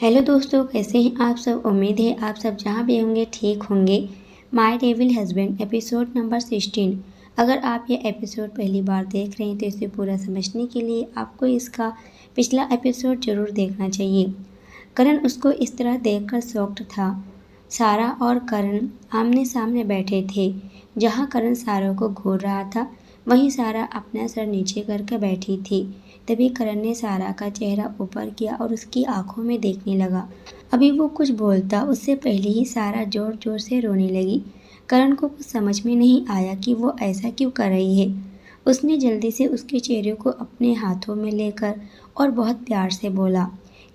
Hello दोस्तों, कैसे हैं आप सब। उम्मीद है आप सब जहां भी होंगे ठीक होंगे। My devil husband episode number 16। अगर आप ये एपिसोड पहली बार देख रहे हैं तो इसे पूरा समझने के लिए आपको इसका पिछला एपिसोड ज़रूर देखना चाहिए। करण उसको इस तरह देखकर शॉक्ड था। सारा और करण आमने सामने बैठे थे। जहाँ करण सारा को घूर रहा था वहीं सारा अपना सर नीचे करके बैठी थी। तभी करण ने सारा का चेहरा ऊपर किया और उसकी आंखों में देखने लगा। अभी वो कुछ बोलता उससे पहले ही सारा जोर जोर से रोने लगी। करण को कुछ समझ में नहीं आया कि वो ऐसा क्यों कर रही है। उसने जल्दी से उसके चेहरे को अपने हाथों में लेकर और बहुत प्यार से बोला,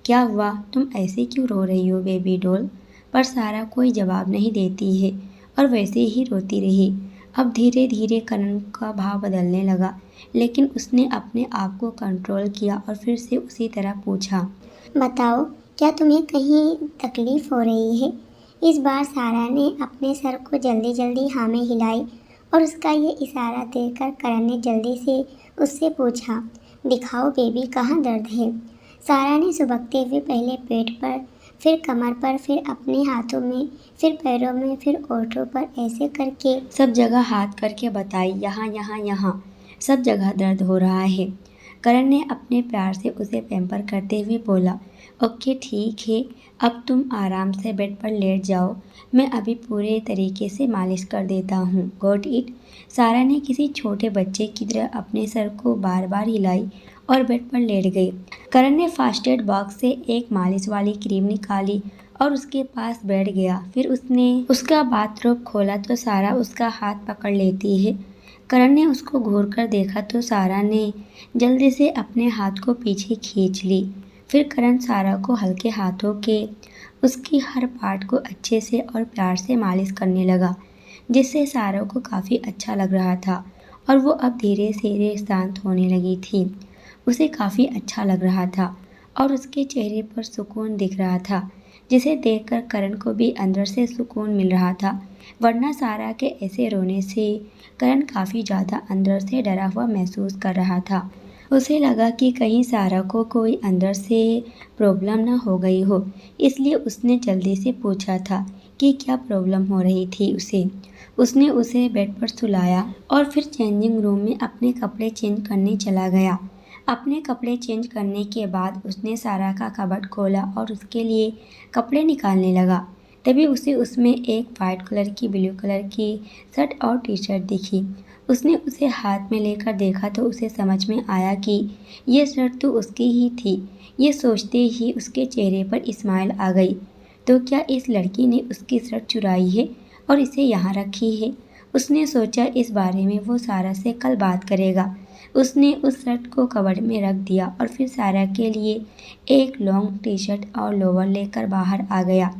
क्या हुआ, तुम ऐसे क्यों रो रही हो बेबी डॉल। पर सारा कोई जवाब नहीं देती है और वैसे ही रोती रही। अब धीरे धीरे करण का भाव बदलने लगा, लेकिन उसने अपने आप को कंट्रोल किया और फिर से उसी तरह पूछा, बताओ, क्या तुम्हें कहीं तकलीफ हो रही है। इस बार सारा ने अपने सर को जल्दी जल्दी हाँ में हिलाई और उसका ये इशारा देखकर करण ने जल्दी से उससे पूछा, दिखाओ बेबी, कहाँ दर्द है। सारा ने सुबकते हुए पहले पेट पर, फिर कमर पर, फिर अपने हाथों में, फिर पैरों में, फिर ओठों पर ऐसे करके सब जगह हाथ करके बताई, यहाँ यहाँ यहाँ सब जगह दर्द हो रहा है। करण ने अपने प्यार से उसे पैम्पर करते हुए बोला, ओके ठीक है, अब तुम आराम से बेड पर लेट जाओ, मैं अभी पूरे तरीके से मालिश कर देता हूँ, गॉट इट। सारा ने किसी छोटे बच्चे की तरह अपने सर को बार बार हिलाई और बेड पर लेट गई। करण ने फर्स्ट एड बॉक्स से एक मालिश वाली क्रीम निकाली और उसके पास बैठ गया। फिर उसने उसका बाथरोब खोला तो सारा उसका हाथ पकड़ लेती है। करण ने उसको घूर कर देखा तो सारा ने जल्दी से अपने हाथ को पीछे खींच ली। फिर करण सारा को हल्के हाथों के उसकी हर पार्ट को अच्छे से और प्यार से मालिश करने लगा, जिससे सारा को काफ़ी अच्छा लग रहा था और वो अब धीरे धीरे शांत होने लगी थी। उसे काफ़ी अच्छा लग रहा था और उसके चेहरे पर सुकून दिख रहा था, जिसे देखकर करण को भी अंदर से सुकून मिल रहा था। वरना सारा के ऐसे रोने से करण काफ़ी ज़्यादा अंदर से डरा हुआ महसूस कर रहा था। उसे लगा कि कहीं सारा को कोई अंदर से प्रॉब्लम ना हो गई हो, इसलिए उसने जल्दी से पूछा था कि क्या प्रॉब्लम हो रही थी उसे। उसने उसे बेड पर सुलाया और फिर चेंजिंग रूम में अपने कपड़े चेंज करने चला गया। अपने कपड़े चेंज करने के बाद उसने सारा का कबर्ड खोला और उसके लिए कपड़े निकालने लगा। तभी उसे उसमें एक वाइट कलर की, ब्लू कलर की शर्ट और टी शर्ट दिखी। उसने उसे हाथ में लेकर देखा तो उसे समझ में आया कि ये शर्ट तो उसकी ही थी। ये सोचते ही उसके चेहरे पर स्माइल आ गई। तो क्या इस लड़की ने उसकी शर्ट चुराई है और इसे यहाँ रखी है। उसने सोचा इस बारे में वो सारा से कल बात करेगा। उसने उस शर्ट को कबर्ड में रख दिया और फिर सारा के लिए एक लॉन्ग टी शर्ट और लोअर लेकर बाहर आ गया।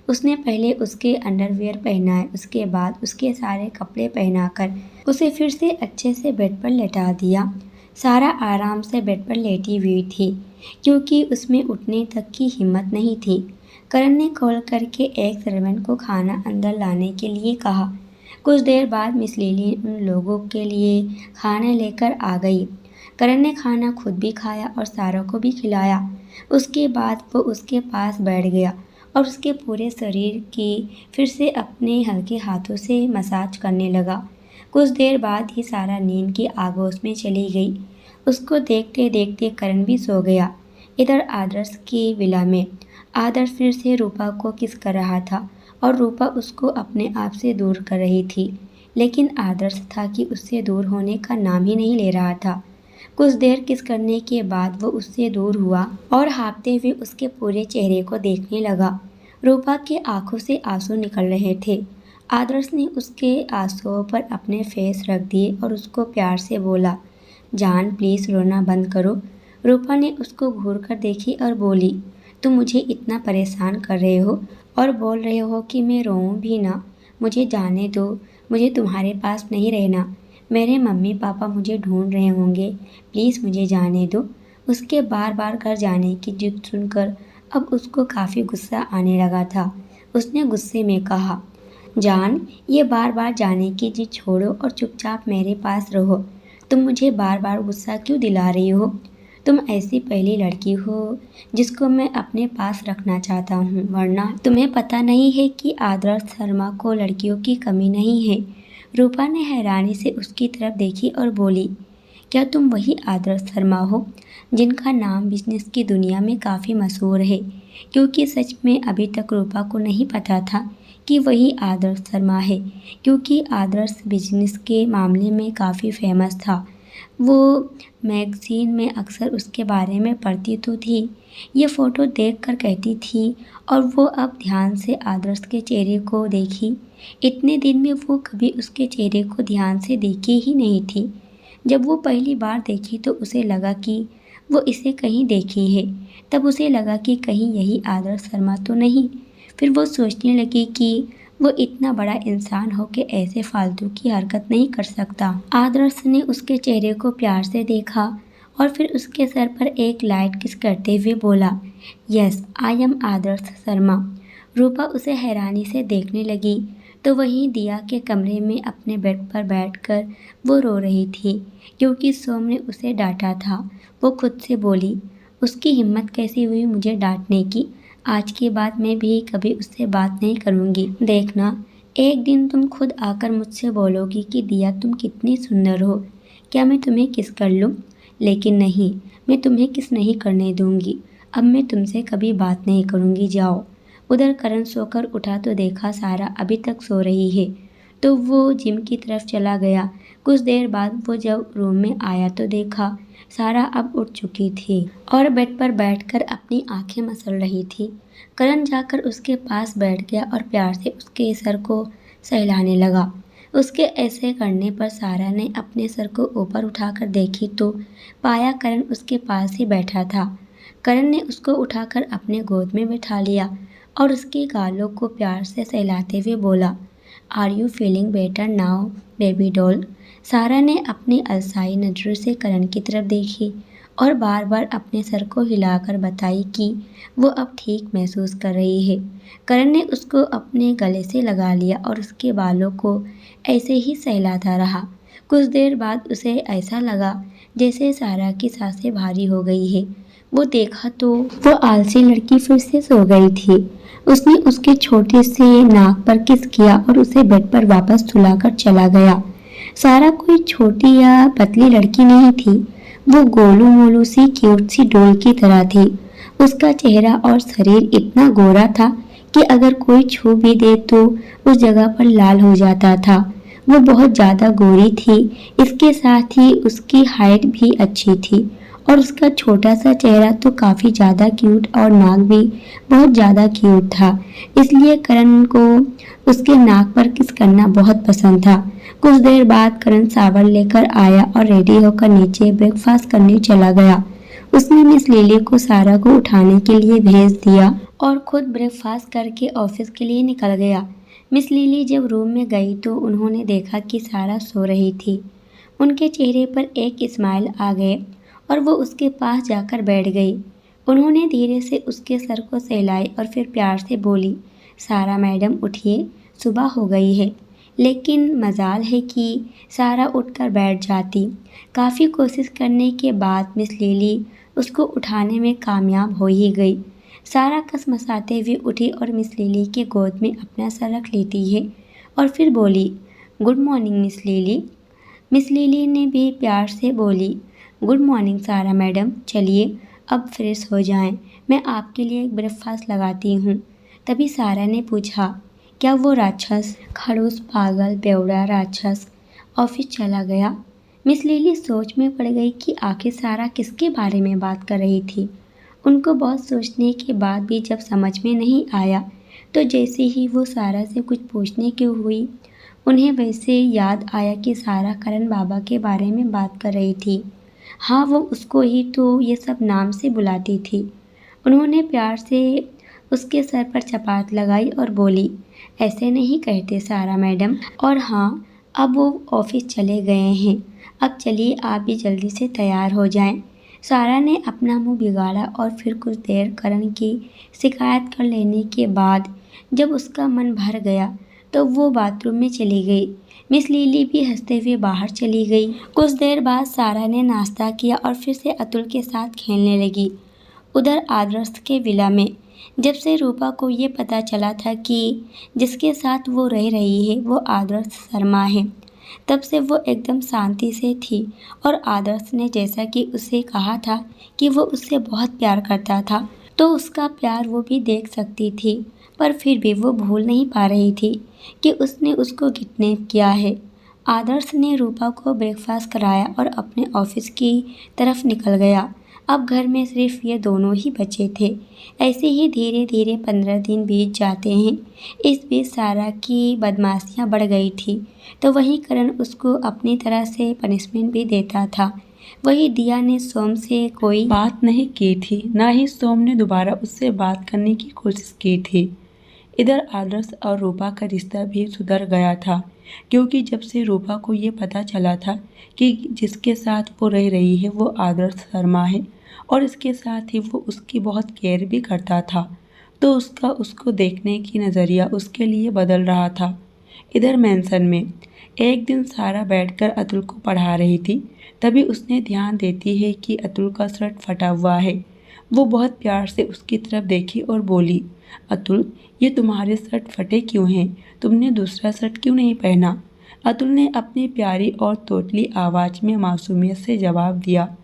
उसने पहले उसके अंडरवियर पहनाए, उसके बाद उसके सारे कपड़े पहनाकर उसे फिर से अच्छे से बेड पर लेटा दिया। सारा आराम से बेड पर लेटी हुई थी, क्योंकि उसमें उठने तक की हिम्मत नहीं थी। करण ने कॉल करके एक सर्वेंट को खाना अंदर लाने के लिए कहा। कुछ देर बाद मिस लिली उन लोगों के लिए खाना लेकर आ गई। करण ने खाना खुद भी खाया और सारा को भी खिलाया। उसके बाद वो उसके पास बैठ गया और उसके पूरे शरीर की फिर से अपने हल्के हाथों से मसाज करने लगा। कुछ देर बाद ही सारा नींद की आगोश में चली गई। उसको देखते देखते करण भी सो गया। इधर आदर्श की विला में आदर्श फिर से रूपा को किस कर रहा था और रूपा उसको अपने आप से दूर कर रही थी, लेकिन आदर्श था कि उससे दूर होने का नाम ही नहीं ले रहा था। कुछ देर किस करने के बाद वो उससे दूर हुआ और हाँफते हुए उसके पूरे चेहरे को देखने लगा। रूपा के आंखों से आंसू निकल रहे थे। आदर्श ने उसके आंसुओं पर अपने फेस रख दिए और उसको प्यार से बोला, जान प्लीज़ रोना बंद करो। रूपा ने उसको घूर कर देखी और बोली, तुम मुझे इतना परेशान कर रहे हो और बोल रहे हो कि मैं रोऊं भी ना। मुझे जाने दो, मुझे तुम्हारे पास नहीं रहना। मेरे मम्मी पापा मुझे ढूंढ रहे होंगे, प्लीज़ मुझे जाने दो। उसके बार बार घर जाने की जिद सुनकर अब उसको काफ़ी गुस्सा आने लगा था। उसने गुस्से में कहा, जान, ये बार बार जाने की जिद छोड़ो और चुपचाप मेरे पास रहो। तुम मुझे बार बार गुस्सा क्यों दिला रही हो। तुम ऐसी पहली लड़की हो जिसको मैं अपने पास रखना चाहता हूँ, वरना तुम्हें पता नहीं है कि आदर्श शर्मा को लड़कियों की कमी नहीं है। रूपा ने हैरानी से उसकी तरफ देखी और बोली, क्या तुम वही आदर्श शर्मा हो जिनका नाम बिजनेस की दुनिया में काफ़ी मशहूर है? क्योंकि सच में अभी तक रूपा को नहीं पता था कि वही आदर्श शर्मा है, क्योंकि आदर्श बिजनेस के मामले में काफ़ी फेमस था। वो मैगज़ीन में अक्सर उसके बारे में पढ़ती तो थी, ये फ़ोटो देखकर कहती थी, और वो अब ध्यान से आदर्श के चेहरे को देखी। इतने दिन में वो कभी उसके चेहरे को ध्यान से देखी ही नहीं थी। जब वो पहली बार देखी तो उसे लगा कि वो इसे कहीं देखी है। तब उसे लगा कि कहीं यही आदर्श शर्मा तो नहीं। फिर वो सोचने लगी कि वो इतना बड़ा इंसान हो के ऐसे फालतू की हरकत नहीं कर सकता। आदर्श ने उसके चेहरे को प्यार से देखा और फिर उसके सर पर एक लाइट किस करते हुए बोला, यस आई एम आदर्श शर्मा। रूपा उसे हैरानी से देखने लगी तो वहीं दिया के कमरे में अपने बेड पर बैठकर वो रो रही थी, क्योंकि सोम ने उसे डांटा था। वो खुद से बोली, उसकी हिम्मत कैसी हुई मुझे डांटने की। आज के बाद मैं भी कभी उससे बात नहीं करूँगी। देखना, एक दिन तुम खुद आकर मुझसे बोलोगी कि दिया तुम कितनी सुंदर हो, क्या मैं तुम्हें किस कर लूँ? लेकिन नहीं, मैं तुम्हें किस नहीं करने दूँगी। अब मैं तुमसे कभी बात नहीं करूँगी, जाओ। उधर करण सोकर उठा तो देखा सारा अभी तक सो रही है, तो वो जिम की तरफ चला गया। कुछ देर बाद वो जब रूम में आया तो देखा सारा अब उठ चुकी थी और बेड पर बैठकर अपनी आंखें मसल रही थी। करण जाकर उसके पास बैठ गया और प्यार से उसके सर को सहलाने लगा। उसके ऐसे करने पर सारा ने अपने सर को ऊपर उठाकर देखी तो पाया करण उसके पास ही बैठा था। करण ने उसको उठाकर अपने गोद में बैठा लिया और उसके गालों को प्यार से सहलाते हुए बोला, are you feeling better now baby doll? Sara ने अपनी अलसाई नज़रों से करण की तरफ देखी और बार बार अपने सर को हिलाकर बताई कि वो अब ठीक महसूस कर रही है। करण ने उसको अपने गले से लगा लिया और उसके बालों को ऐसे ही सहलाता रहा। कुछ देर बाद उसे ऐसा लगा जैसे सारा की सांसें भारी हो गई है। वो देखा तो वो आलसी लड़की फिर से सो गई थी। उसने उसके छोटे से नाक पर किस किया और उसे बेड पर वापस सुलाकर चला गया। सारा कोई छोटी या पतली लड़की नहीं थी, वो गोलू मोलू सी क्यूट सी डॉल की तरह थी। उसका चेहरा और शरीर इतना गोरा था कि अगर कोई छू भी दे तो उस जगह पर लाल हो जाता था। वो बहुत ज़्यादा गोरी थी, इसके साथ ही उसकी हाइट भी अच्छी थी और उसका छोटा सा चेहरा तो काफ़ी ज़्यादा क्यूट और नाक भी बहुत ज़्यादा क्यूट था। इसलिए करण को उसके नाक पर किस करना बहुत पसंद था। कुछ देर बाद करण सावर लेकर आया और रेडी होकर नीचे ब्रेकफास्ट करने चला गया। उसने मिस लिली को सारा को उठाने के लिए भेज दिया और खुद ब्रेकफास्ट करके ऑफिस के लिए निकल गया। मिस लिली जब रूम में गई तो उन्होंने देखा कि सारा सो रही थी। उनके चेहरे पर एक स्माइल आ गए और वो उसके पास जाकर बैठ गई। उन्होंने धीरे से उसके सर को सहलाई और फिर प्यार से बोली, सारा मैडम उठिए, सुबह हो गई है। लेकिन मजाल है कि सारा उठकर बैठ जाती। काफ़ी कोशिश करने के बाद मिस लिली उसको उठाने में कामयाब हो ही गई। सारा कसमसाते हुए उठी और मिस लिली के गोद में अपना सर रख लेती है और फिर बोली, good morning miss lily. Miss lily ने भी प्यार से बोली, गुड मॉर्निंग सारा मैडम, चलिए अब फ्रेश हो जाएं, मैं आपके लिए एक ब्रेकफास्ट लगाती हूँ। तभी सारा ने पूछा, क्या वो राक्षस, खड़ूस, पागल, बेवड़ा राक्षस ऑफिस चला गया? मिस लिली सोच में पड़ गई कि आखिर सारा किसके बारे में बात कर रही थी। उनको बहुत सोचने के बाद भी जब समझ में नहीं आया तो जैसे ही वो सारा से कुछ पूछने की हुई, उन्हें वैसे याद आया कि सारा करण बाबा के बारे में बात कर रही थी। हाँ, वो उसको ही तो ये सब नाम से बुलाती थी। उन्होंने प्यार से उसके सर पर चपात लगाई और बोली, ऐसे नहीं कहते सारा मैडम। और हाँ, अब वो ऑफिस चले गए हैं। अब चलिए आप भी जल्दी से तैयार हो जाएं। सारा ने अपना मुंह बिगाड़ा और फिर कुछ देर करण की शिकायत कर लेने के बाद जब उसका मन भर गया तो वो बाथरूम में चली गई। मिस लिली भी हंसते हुए बाहर चली गई। कुछ देर बाद सारा ने नाश्ता किया और फिर से अतुल के साथ खेलने लगी। उधर आदर्श के विला में जब से रूपा को ये पता चला था कि जिसके साथ वो रह रही है वो आदर्श शर्मा है, तब से वो एकदम शांति से थी। और आदर्श ने जैसा कि उसे कहा था कि वो उससे बहुत प्यार करता था, तो उसका प्यार वो भी देख सकती थी, पर फिर भी वो भूल नहीं पा रही थी कि उसने उसको किडनैप किया है। आदर्श ने रूपा को ब्रेकफास्ट कराया और अपने ऑफिस की तरफ निकल गया। अब घर में सिर्फ ये दोनों ही बचे थे। ऐसे ही धीरे धीरे 15 दिन बीत जाते हैं। इस बीच सारा की बदमाशियां बढ़ गई थी, तो वहीं करण उसको अपनी तरह से पनिशमेंट भी देता था। वही दिया ने सोम से कोई बात नहीं की थी, ना ही सोम ने दोबारा उससे बात करने की कोशिश की थी। इधर आदर्श और रूपा का रिश्ता भी सुधर गया था, क्योंकि जब से रूपा को ये पता चला था कि जिसके साथ वो रह रही है वो आदर्श शर्मा है और इसके साथ ही वो उसकी बहुत केयर भी करता था, तो उसका उसको देखने की नज़रिया उसके लिए बदल रहा था। इधर मेंशन में एक दिन सारा बैठकर अतुल को पढ़ा रही थी, तभी उसने ध्यान देती है कि अतुल का शर्ट फटा हुआ है। वो बहुत प्यार से उसकी तरफ देखी और बोली, अतुल, ये तुम्हारे शर्ट फटे क्यों हैं? तुमने दूसरा शर्ट क्यों नहीं पहना? अतुल ने अपनी प्यारी और तोतली आवाज़ में मासूमियत से जवाब दिया,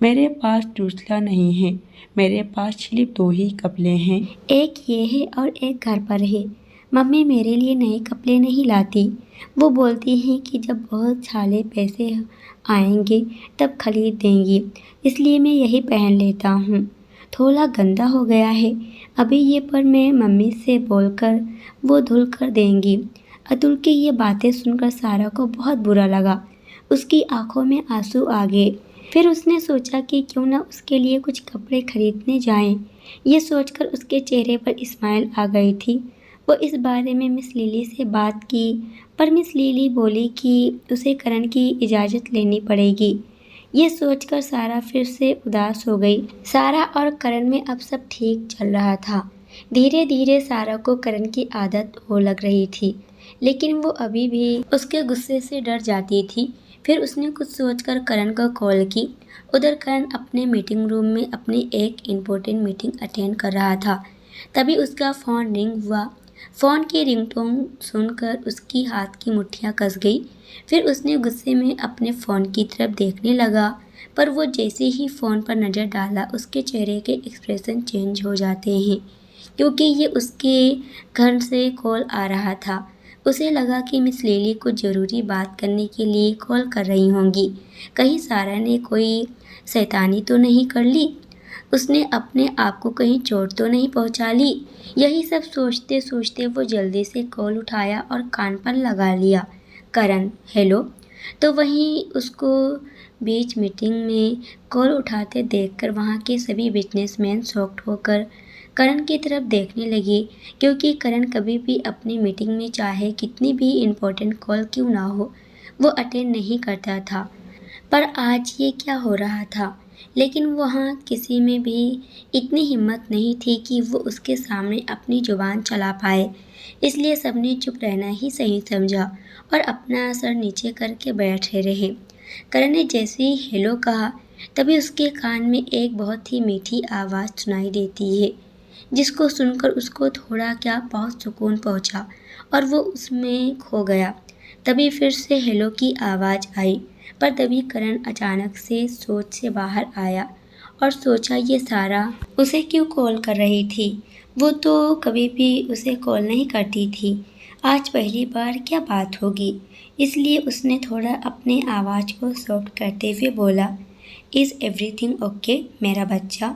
मेरे पास दूसरा नहीं है, मेरे पास सिर्फ 2 ही कपड़े हैं। एक ये है और एक घर पर है। मम्मी मेरे लिए नए कपड़े नहीं लाती। वो बोलती हैं कि जब बहुत सारे पैसे आएंगे तब खरीद देंगी, इसलिए मैं यही पहन लेता हूँ। थोड़ा गंदा हो गया है अभी ये, पर मैं मम्मी से बोलकर वो धुल कर देंगी। अतुल की ये बातें सुनकर सारा को बहुत बुरा लगा। उसकी आंखों में आंसू आ गए। फिर उसने सोचा कि क्यों ना उसके लिए कुछ कपड़े खरीदने जाएं। ये सोचकर उसके चेहरे पर स्माइल आ गई थी। वो इस बारे में मिस लिली से बात की, पर मिस लिली बोली कि उसे करण की इजाज़त लेनी पड़ेगी। ये सोचकर सारा फिर से उदास हो गई। सारा और करण में अब सब ठीक चल रहा था। धीरे धीरे सारा को करण की आदत हो लग रही थी, लेकिन वो अभी भी उसके गुस्से से डर जाती थी। फिर उसने कुछ सोचकर करण को कॉल की। उधर करण अपने मीटिंग रूम में अपनी एक इम्पोर्टेंट मीटिंग अटेंड कर रहा था। तभी उसका फ़ोन रिंग हुआ। फ़ोन की रिंगटोन सुनकर उसकी हाथ की मुट्ठियाँ कस गई। फिर उसने गुस्से में अपने फ़ोन की तरफ देखने लगा, पर वो जैसे ही फ़ोन पर नज़र डाला उसके चेहरे के एक्सप्रेशन चेंज हो जाते हैं, क्योंकि ये उसके घर से कॉल आ रहा था। उसे लगा कि मिस लिली कुछ ज़रूरी बात करने के लिए कॉल कर रही होंगी। कहीं सारा ने कोई शैतानी तो नहीं कर ली? उसने अपने आप को कहीं चोट तो नहीं पहुंचा ली? यही सब सोचते सोचते वो जल्दी से कॉल उठाया और कान पर लगा लिया। करण, हेलो। तो वहीं उसको बीच मीटिंग में कॉल उठाते देखकर वहाँ के सभी बिजनेसमैन शॉक्ड होकर करण की तरफ देखने लगे, क्योंकि करण कभी भी अपनी मीटिंग में चाहे कितनी भी इम्पोर्टेंट कॉल क्यों ना हो वो अटेंड नहीं करता था। पर आज ये क्या हो रहा था? लेकिन वहाँ किसी में भी इतनी हिम्मत नहीं थी कि वो उसके सामने अपनी जुबान चला पाए, इसलिए सबने चुप रहना ही सही समझा और अपना सर नीचे करके बैठे रहे। करण ने जैसे ही हेलो कहा, तभी उसके कान में एक बहुत ही मीठी आवाज़ सुनाई देती है, जिसको सुनकर उसको थोड़ा क्या बहुत सुकून पहुंचा और वो उसमें खो गया। तभी फिर से हेलो की आवाज़ आई, पर तभी करण अचानक से सोच से बाहर आया और सोचा ये सारा उसे क्यों कॉल कर रही थी। वो तो कभी भी उसे कॉल नहीं करती थी। आज पहली बार क्या बात होगी? इसलिए उसने थोड़ा अपने आवाज़ को सॉफ्ट करते हुए बोला, इज़ एवरीथिंग ओके मेरा बच्चा?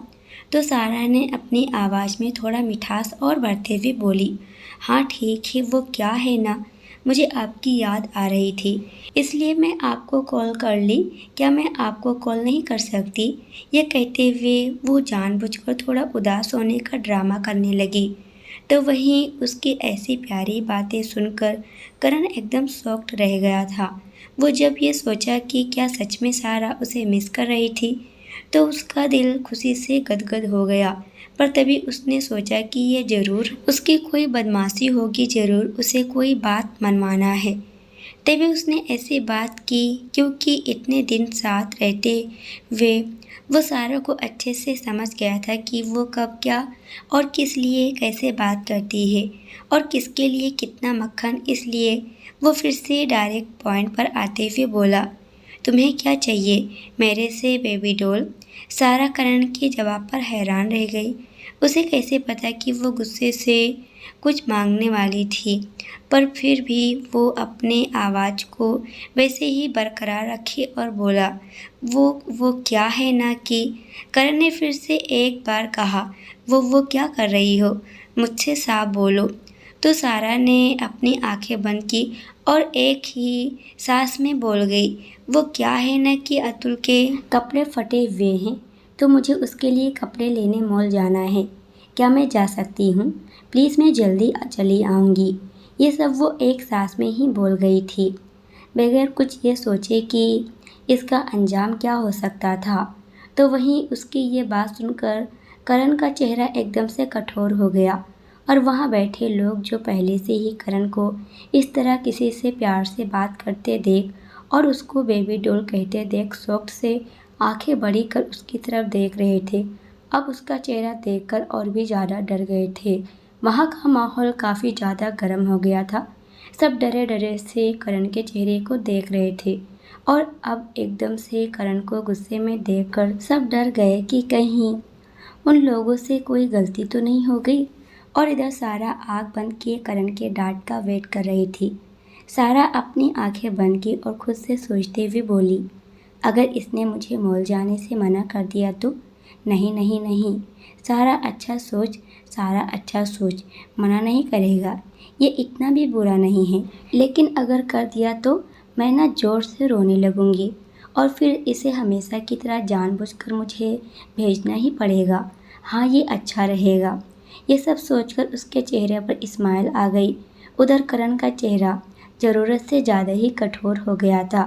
तो सारा ने अपनी आवाज़ में थोड़ा मिठास और बढ़ते हुए बोली, हाँ ठीक है, वो क्या है ना, मुझे आपकी याद आ रही थी, इसलिए मैं आपको कॉल कर ली। क्या मैं आपको कॉल नहीं कर सकती? ये कहते हुए वो जानबूझकर थोड़ा उदास होने का ड्रामा करने लगी। तो वहीं उसकी ऐसी प्यारी बातें सुनकर करण एकदम शॉक्ड रह गया था। वो जब ये सोचा कि क्या सच में सारा उसे मिस कर रही थी, तो उसका दिल खुशी से गदगद हो गया। पर तभी उसने सोचा कि ये जरूर उसकी कोई बदमाशी होगी, जरूर उसे कोई बात मनवाना है। तभी उसने ऐसी बात की क्योंकि इतने दिन साथ रहते हुए वो सारा को अच्छे से समझ गया था कि वो कब क्या और किस लिए कैसे बात करती है और किसके लिए कितना मक्खन। इसलिए वो फिर से डायरेक्ट पॉइंट पर आते हुए बोला, तुम्हें क्या चाहिए मेरे से बेबी डॉल? सारा करण के जवाब पर हैरान रह गई। उसे कैसे पता कि वो गुस्से से कुछ मांगने वाली थी, पर फिर भी वो अपने आवाज़ को वैसे ही बरकरार रखी और बोला, वो क्या है ना कि। करण ने फिर से एक बार कहा, वो क्या कर रही हो? मुझसे साफ बोलो। तो सारा ने अपनी आंखें बंद की और एक ही सांस में बोल गई, वो क्या है ना कि अतुल के कपड़े फटे हुए हैं तो मुझे उसके लिए कपड़े लेने मॉल जाना है। क्या मैं जा सकती हूँ? प्लीज़ मैं जल्दी चली आऊँगी। ये सब वो एक सांस में ही बोल गई थी, बगैर कुछ ये सोचे कि इसका अंजाम क्या हो सकता था। तो वहीं उसकी ये बात सुनकर करण का चेहरा एकदम से कठोर हो गया और वहाँ बैठे लोग जो पहले से ही करण को इस तरह किसी से प्यार से बात करते देख और उसको बेबी डॉल कहते देख शौक से आंखें बड़ी कर उसकी तरफ देख रहे थे, अब उसका चेहरा देखकर और भी ज़्यादा डर गए थे। वहाँ का माहौल काफ़ी ज़्यादा गर्म हो गया था। सब डरे डरे से करण के चेहरे को देख रहे थे और अब एकदम से करण को गुस्से में देखकर सब डर गए कि कहीं उन लोगों से कोई गलती तो नहीं हो गई। और इधर सारा आँख बंद किए करण के डांट का वेट कर रही थी। सारा अपनी आंखें बंद की और खुद से सोचते हुए बोली, अगर इसने मुझे मॉल जाने से मना कर दिया तो? नहीं नहीं नहीं, सारा अच्छा सोच, सारा अच्छा सोच, मना नहीं करेगा, ये इतना भी बुरा नहीं है। लेकिन अगर कर दिया तो मैं ना जोर से रोने लगूंगी और फिर इसे हमेशा की तरह जानबूझकर मुझे भेजना ही पड़ेगा। हाँ, ये अच्छा रहेगा। ये सब सोचकर उसके चेहरे पर स्माइल आ गई। उधर करण का चेहरा ज़रूरत से ज़्यादा ही कठोर हो गया था।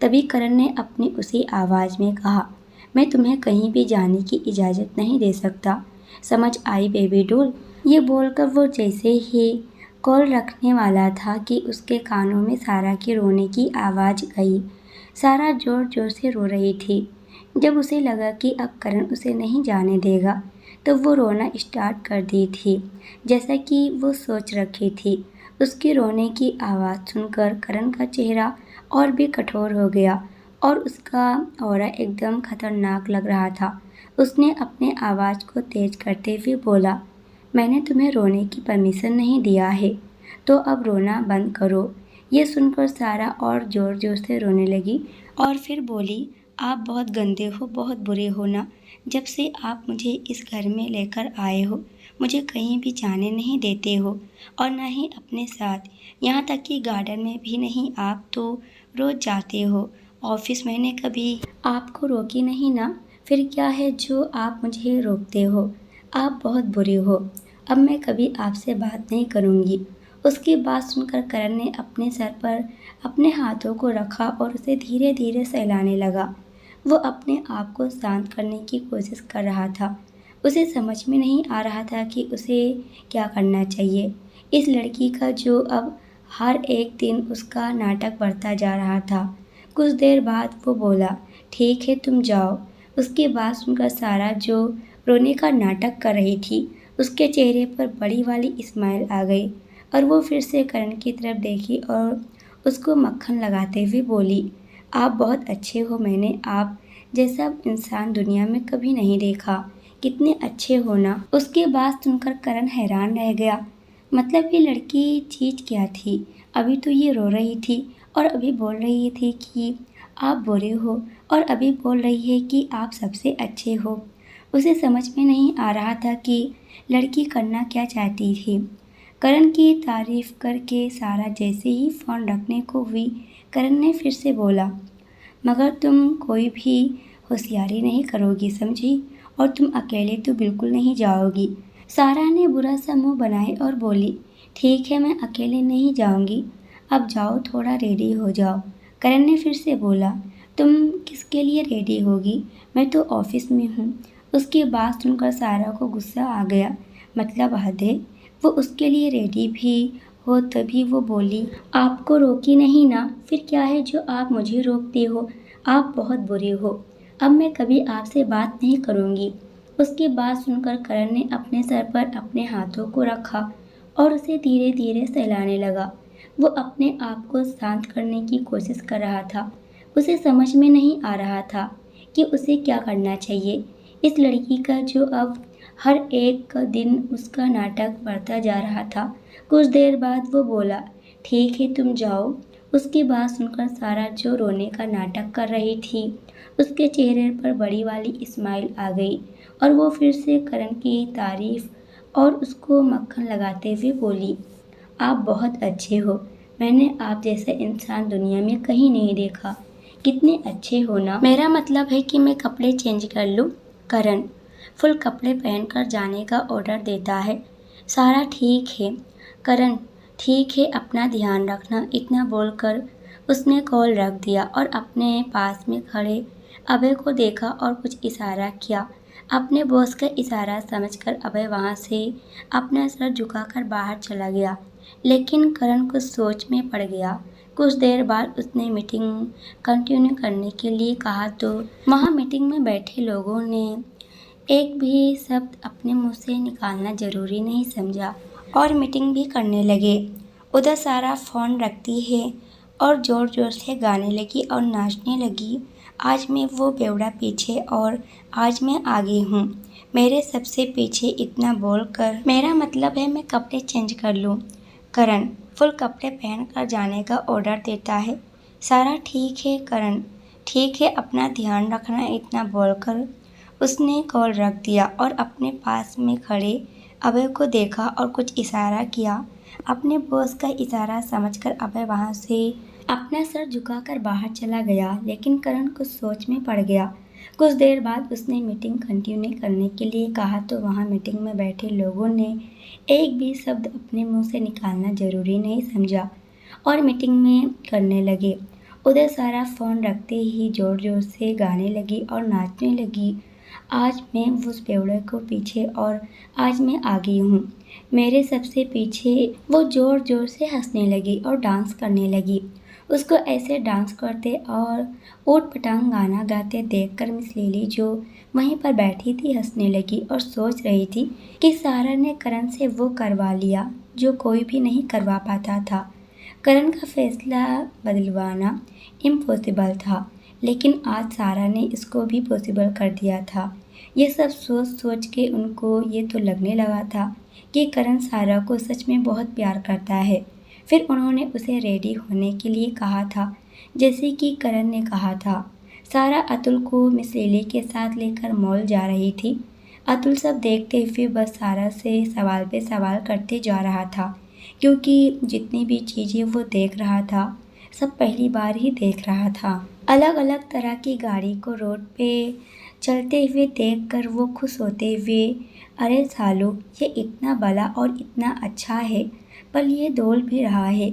तभी करण ने अपनी उसी आवाज़ में कहा, मैं तुम्हें कहीं भी जाने की इजाज़त नहीं दे सकता, समझ आई बेबी डॉल? ये बोलकर वो जैसे ही कॉल रखने वाला था कि उसके कानों में सारा की रोने की आवाज़ गई। सारा ज़ोर ज़ोर से रो रही थी। जब उसे लगा कि अब करण उसे नहीं जाने देगा तो वो रोना स्टार्ट कर दी थी, जैसा कि वो सोच रखी थी। उसकी रोने की आवाज़ सुनकर करण का चेहरा और भी कठोर हो गया और उसका ऑरा एकदम खतरनाक लग रहा था। उसने अपने आवाज़ को तेज करते हुए बोला, मैंने तुम्हें रोने की परमिशन नहीं दिया है, तो अब रोना बंद करो। ये सुनकर सारा और ज़ोर ज़ोर से रोने लगी और फिर बोली, आप बहुत गंदे हो, बहुत बुरे हो ना। जब से आप मुझे इस घर में लेकर आए हो, मुझे कहीं भी जाने नहीं देते हो और ना ही अपने साथ, यहाँ तक कि गार्डन में भी नहीं। आप तो रोज़ जाते हो ऑफिस, मैंने कभी आपको रोकी नहीं ना। फिर क्या है जो आप मुझे रोकते हो? आप बहुत बुरे हो। अब मैं कभी आपसे बात नहीं करूँगी। उसकी बात सुनकर करण ने अपने सर पर अपने हाथों को रखा और उसे धीरे धीरे सहलाने लगा। वो अपने आप को शांत करने की कोशिश कर रहा था। उसे समझ में नहीं आ रहा था कि उसे क्या करना चाहिए। इस लड़की का जो अब हर एक दिन उसका नाटक बढ़ता जा रहा था। कुछ देर बाद वो बोला, ठीक है तुम जाओ। उसकी बात सुनकर सारा जो रोने का नाटक कर रही थी, उसके चेहरे पर बड़ी वाली स्माइल आ गई और वो फिर से करण की तरफ देखी और उसको मक्खन लगाते हुए बोली, आप बहुत अच्छे हो, मैंने आप जैसा इंसान दुनिया में कभी नहीं देखा, कितने अच्छे हो ना। उसकी बात सुनकर करण हैरान रह गया। मतलब ये लड़की चीज क्या थी? अभी तो ये रो रही थी और अभी बोल रही थी कि आप बुरे हो और अभी बोल रही है कि आप सबसे अच्छे हो। उसे समझ में नहीं आ रहा था कि लड़की करना क्या चाहती थी। करण की तारीफ करके सारा जैसे ही फ़ोन रखने को हुई, करण ने फिर से बोला, मगर तुम कोई भी होशियारी नहीं करोगी, समझी? और तुम अकेले तो बिल्कुल नहीं जाओगी। सारा ने बुरा सा मुंह बनाए और बोली, ठीक है मैं अकेले नहीं जाऊंगी, अब जाओ थोड़ा रेडी हो जाओ। करण ने फिर से बोला, तुम किसके लिए रेडी होगी? मैं तो ऑफिस में हूँ, उसकी बात सुनकर सारा को गुस्सा आ गया। मतलब हद है, वो उसके लिए रेडी भी हो तभी वो बोली, आपको रोकी नहीं ना, फिर क्या है जो आप मुझे रोकते हो? आप बहुत बुरे हो, अब मैं कभी आपसे बात नहीं करूँगी। उसकी बात सुनकर करण ने अपने सर पर अपने हाथों को रखा और उसे धीरे धीरे सहलाने लगा। वो अपने आप को शांत करने की कोशिश कर रहा था। उसे समझ में नहीं आ रहा था कि उसे क्या करना चाहिए। इस लड़की का जो अब हर एक दिन उसका नाटक बढ़ता जा रहा था। कुछ देर बाद वो बोला, ठीक है तुम जाओ। उसकी बात सुनकर सारा जो रोने का नाटक कर रही थी, उसके चेहरे पर बड़ी वाली स्माइल आ गई और वो फिर से करण की तारीफ और उसको मक्खन लगाते हुए बोली, आप बहुत अच्छे हो, मैंने आप जैसा इंसान दुनिया में कहीं नहीं देखा। कितने अच्छे हो ना। मेरा मतलब है कि मैं कपड़े चेंज कर लूँ। करण फुल कपड़े पहनकर जाने का ऑर्डर देता है। सारा ठीक है। करण ठीक है, अपना ध्यान रखना। इतना बोलकर उसने कॉल रख दिया और अपने पास में खड़े अभय को देखा और कुछ इशारा किया। अपने बॉस का इशारा समझकर अभय वहाँ से अपना सर झुकाकर बाहर चला गया। लेकिन करण कुछ सोच में पड़ गया। कुछ देर बाद उसने मीटिंग कंटिन्यू करने के लिए कहा तो वहाँ मीटिंग में बैठे लोगों ने एक भी शब्द अपने मुंह से निकालना जरूरी नहीं समझा और मीटिंग भी करने लगे। उधर सारा फ़ोन रखती है और ज़ोर ज़ोर से गाने लगी और नाचने लगी। आज मैं वो बेवड़ा पीछे और आज मैं आगे हूँ, मेरे सबसे पीछे, इतना बोलकर मेरा मतलब है मैं कपड़े चेंज कर लूँ। करण फुल कपड़े पहनकर जाने का ऑर्डर देता है। सारा ठीक है करण, ठीक है, अपना ध्यान रखना। इतना बोलकर उसने कॉल रख दिया और अपने पास में खड़े अभय को देखा और कुछ इशारा किया। अपने बॉस का इशारा समझकर अभय वहाँ से अपना सर झुकाकर बाहर चला गया। लेकिन करण कुछ सोच में पड़ गया। कुछ देर बाद उसने मीटिंग कंटिन्यू करने के लिए कहा तो वहाँ मीटिंग में बैठे लोगों ने एक भी शब्द अपने मुंह से निकालना जरूरी नहीं समझा और मीटिंग में करने लगे। उधर सारा फ़ोन रखते ही ज़ोर ज़ोर से गाने लगी और नाचने लगी। आज मैं उस बेवड़े को पीछे और आज मैं आगे हूँ, मेरे सबसे पीछे। वो ज़ोर ज़ोर से हंसने लगी और डांस करने लगी। उसको ऐसे डांस करते और ऊट पटांग गाना गाते देखकर मिस लिली जो वहीं पर बैठी थी हंसने लगी और सोच रही थी कि सारा ने करण से वो करवा लिया जो कोई भी नहीं करवा पाता था। करण का फैसला बदलवाना इम्पॉसिबल था, लेकिन आज सारा ने इसको भी पॉसिबल कर दिया था। ये सब सोच सोच के उनको ये तो लगने लगा था कि करण सारा को सच में बहुत प्यार करता है। फिर उन्होंने उसे रेडी होने के लिए कहा था, जैसे कि करण ने कहा था। सारा अतुल को मिस लिली के साथ लेकर मॉल जा रही थी। अतुल सब देखते हुए बस सारा से सवाल पे सवाल करते जा रहा था, क्योंकि जितनी भी चीज़ें वो देख रहा था सब पहली बार ही देख रहा था। अलग अलग तरह की गाड़ी को रोड पे चलते हुए देखकर वो खुश होते हुए, अरे सालू, ये इतना बड़ा और इतना अच्छा है, पर ये डोल भी रहा है,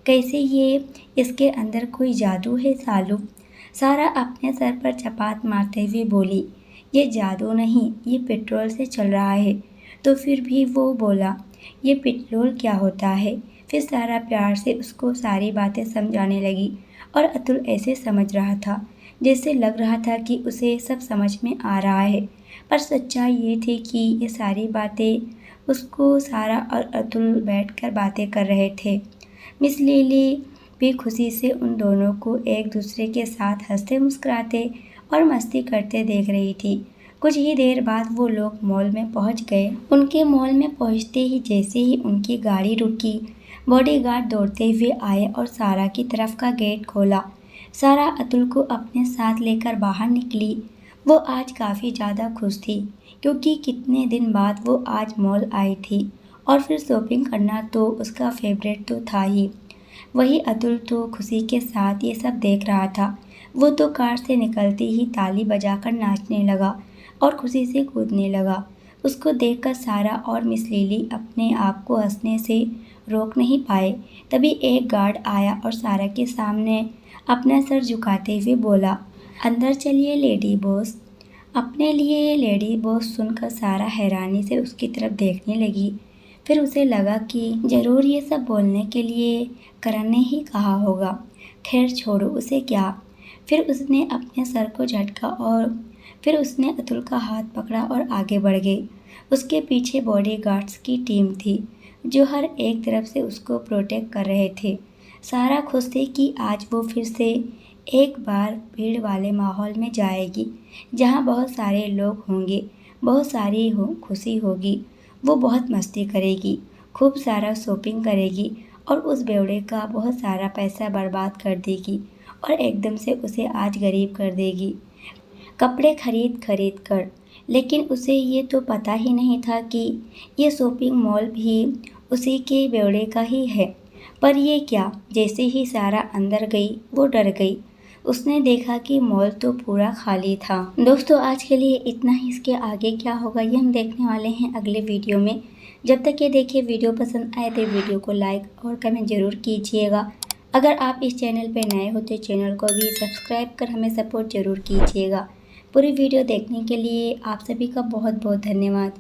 कैसे ये इसके अंदर कोई जादू है सालू। सारा अपने सर पर चपात मारते हुए बोली, ये जादू नहीं, ये पेट्रोल से चल रहा है। तो फिर भी वो बोला, ये पेट्रोल क्या होता है। फिर सारा प्यार से उसको सारी बातें समझाने लगी और अतुल ऐसे समझ रहा था जैसे लग रहा था कि उसे सब समझ में आ रहा है, पर सच्चाई ये थी कि ये सारी बातें उसको सारा और अतुल बैठकर बातें कर रहे थे। मिस लिली भी खुशी से उन दोनों को एक दूसरे के साथ हंसते मुस्कुराते और मस्ती करते देख रही थी। कुछ ही देर बाद वो लोग मॉल में पहुंच गए। उनके मॉल में पहुंचते ही जैसे ही उनकी गाड़ी रुकी, बॉडीगार्ड दौड़ते हुए आए और सारा की तरफ का गेट खोला। सारा अतुल को अपने साथ लेकर बाहर निकली। वो आज काफ़ी ज़्यादा खुश थी, क्योंकि कितने दिन बाद वो आज मॉल आई थी और फिर शॉपिंग करना तो उसका फेवरेट तो था ही। वही अतुल तो खुशी के साथ ये सब देख रहा था। वो तो कार से निकलते ही ताली बजाकर नाचने लगा और खुशी से कूदने लगा। उसको देखकर सारा और मिस लिली अपने आप को हंसने से रोक नहीं पाए। तभी एक गार्ड आया और सारा के सामने अपना सर झुकाते हुए बोला, अंदर चलिए लेडी बॉस। अपने लिए लेडी बॉस सुनकर सारा हैरानी से उसकी तरफ देखने लगी। फिर उसे लगा कि जरूर ये सब बोलने के लिए करण ने ही कहा होगा। खैर छोड़ो, उसे क्या। फिर उसने अपने सर को झटका और फिर उसने अतुल का हाथ पकड़ा और आगे बढ़ गई। उसके पीछे बॉडीगार्ड्स की टीम थी जो हर एक तरफ से उसको प्रोटेक्ट कर रहे थे। सारा खुश थी कि आज वो फिर से एक बार भीड़ वाले माहौल में जाएगी जहाँ बहुत सारे लोग होंगे, बहुत सारी खुशी होगी। वो बहुत मस्ती करेगी, खूब सारा शॉपिंग करेगी और उस बेवड़े का बहुत सारा पैसा बर्बाद कर देगी और एकदम से उसे आज गरीब कर देगी कपड़े खरीद खरीद कर। लेकिन उसे ये तो पता ही नहीं था कि ये शॉपिंग मॉल भी उसी के बेवड़े का ही है। पर ये क्या, जैसे ही सारा अंदर गई वो डर गई। उसने देखा कि मॉल तो पूरा खाली था। दोस्तों आज के लिए इतना ही। इसके आगे क्या होगा ये हम देखने वाले हैं अगले वीडियो में। जब तक ये देखिए वीडियो पसंद आए तो वीडियो को लाइक और कमेंट जरूर कीजिएगा। अगर आप इस चैनल पर नए हो तो चैनल को भी सब्सक्राइब कर हमें सपोर्ट जरूर कीजिएगा। पूरी वीडियो देखने के लिए आप सभी का बहुत बहुत धन्यवाद।